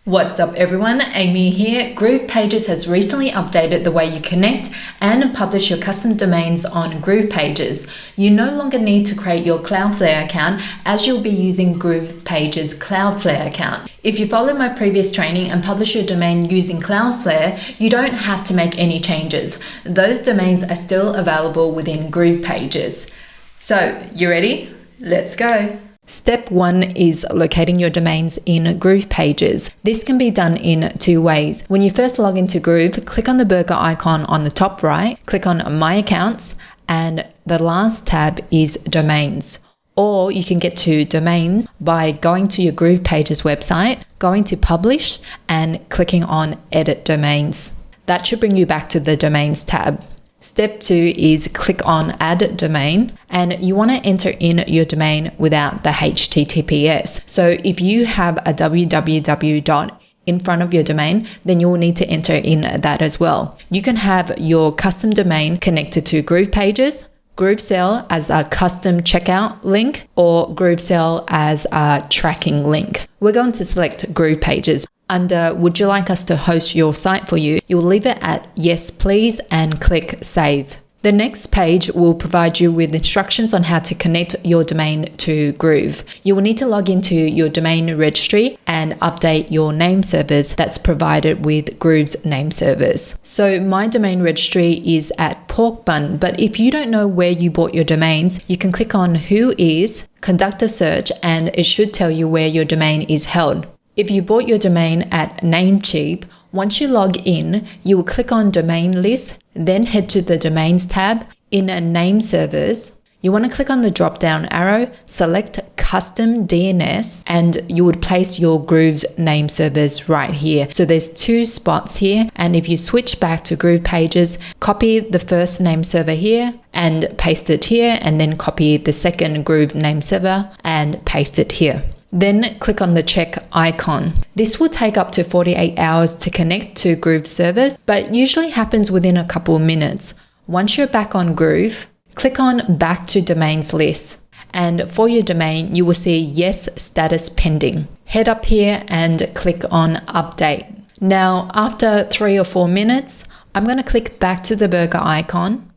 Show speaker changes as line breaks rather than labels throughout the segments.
What's up everyone, Amy here. Groove Pages has recently updated the way you connect and publish your custom domains on Groove Pages. You no longer need to create your Cloudflare account as you'll be using Groove Pages' Cloudflare account. If you follow my previous training and publish your domain using Cloudflare, you don't have to make any changes. Those domains are still available within Groove Pages. So, you ready? Let's go. Step 1 is locating your domains in Groove Pages. This can be done in two ways. When you first log into Groove, click on the burger icon on the top right, click on My Accounts, and the last tab is Domains. Or you can get to Domains by going to your Groove Pages website, going to Publish, and clicking on Edit Domains. That should bring you back to the Domains tab. Step 2 is click on Add Domain, and you want to enter in your domain without the HTTPS. So if you have a www in front of your domain, then you will need to enter in that as well. You can have your custom domain connected to Groove Pages, GrooveSell as a custom checkout link, or GrooveSell as a tracking link. We're going to select Groove Pages. Under Would you like us to host your site for you, you'll leave it at Yes Please and click Save. The next page will provide you with instructions on how to connect your domain to Groove. You will need to log into your domain registry and update your name servers that's provided with Groove's name servers. So my domain registry is at Pork Bun, but if you don't know where you bought your domains, you can click on Who Is, conduct a search, and it should tell you where your domain is held. If you bought your domain at Namecheap, once you log in, you will click on Domain List, then head to the Domains tab. In Name Servers, you want to click on the drop-down arrow, select Custom DNS, and you would place your Groove name servers right here. So there's two spots here, and if you switch back to Groove Pages, copy the first name server here and paste it here, and then copy the second Groove name server and paste it here. Then click on the check icon. This will take up to 48 hours to connect to Groove servers, but usually happens within a couple of minutes. Once you're back on Groove, click on Back to Domains List. And for your domain, you will see Yes Status Pending. Head up here and click on Update. Now, after 3 or 4 minutes, I'm going to click back to the burger icon,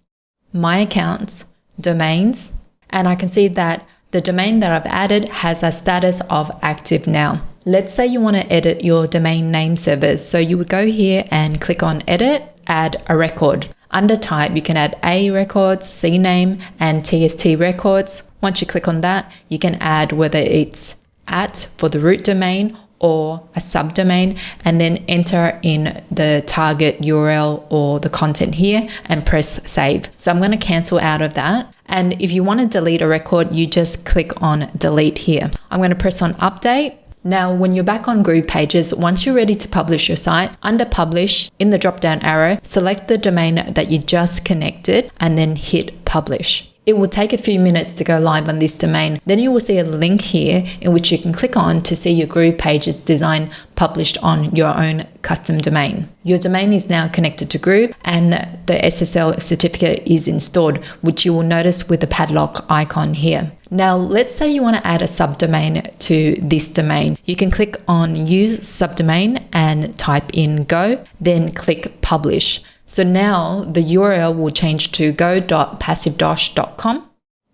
My Accounts, Domains, and I can see that the domain that I've added has a status of active now. Let's say you want to edit your domain name servers. So you would go here and click on Edit, Add a Record. Under Type, you can add A records, CNAME, and TST records. Once you click on that, you can add whether it's @ for the root domain or a subdomain, and then enter in the target URL or the content here and press Save. So I'm going to cancel out of that. And if you want to delete a record, you just click on Delete here. I'm going to press on Update. Now, when you're back on Groove Pages, once you're ready to publish your site, under Publish, in the drop-down arrow, select the domain that you just connected and then hit Publish. It will take a few minutes to go live on this domain. Then you will see a link here in which you can click on to see your Groove Pages design published on your own custom domain. Your domain is now connected to Groove and the SSL certificate is installed, which you will notice with the padlock icon here. Now, let's say you want to add a subdomain to this domain. You can click on Use Subdomain and type in Go, then click Publish. So now the URL will change to go.passivedosh.com,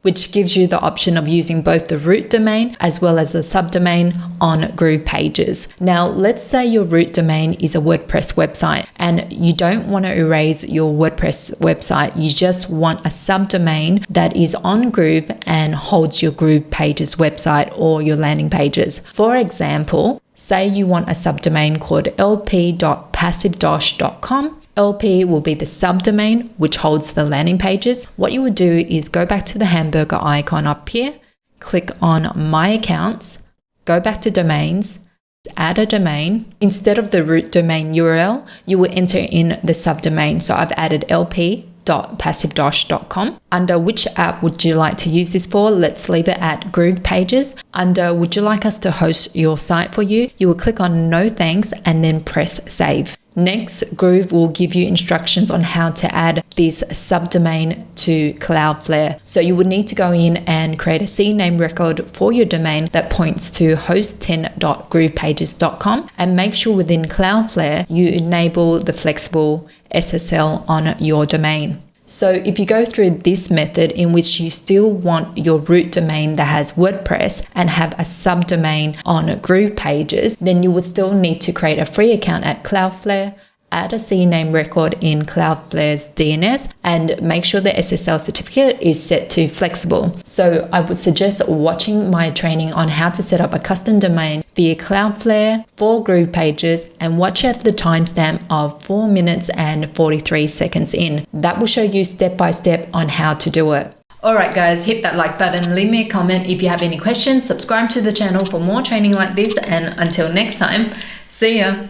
which gives you the option of using both the root domain as well as a subdomain on Groove Pages. Now, let's say your root domain is a WordPress website and you don't want to erase your WordPress website. You just want a subdomain that is on Groove and holds your Groove Pages website or your landing pages. For example, say you want a subdomain called lp.passivedosh.com. LP will be the subdomain which holds the landing pages. What you would do is go back to the hamburger icon up here, click on My Accounts, go back to Domains, add a domain. Instead of the root domain URL, you will enter in the subdomain. So I've added lp.passivedosh.com. Under which app would you like to use this for? Let's leave it at Groove Pages. Under Would you like us to host your site for you? You will click on No Thanks and then press Save. Next, Groove will give you instructions on how to add this subdomain to Cloudflare. So you would need to go in and create a CNAME record for your domain that points to host10.groovepages.com, and make sure within Cloudflare you enable the flexible SSL on your domain. So if you go through this method in which you still want your root domain that has WordPress and have a subdomain on GroovePages, then you would still need to create a free account at Cloudflare, add a CNAME record in Cloudflare's DNS, and make sure the SSL certificate is set to flexible. So I would suggest watching my training on how to set up a custom domain via Cloudflare for GroovePages, and watch at the timestamp of 4 minutes and 43 seconds in. That will show you step by step on how to do it. Alright guys, hit that like button, leave me a comment if you have any questions, subscribe to the channel for more training like this, and until next time, see ya!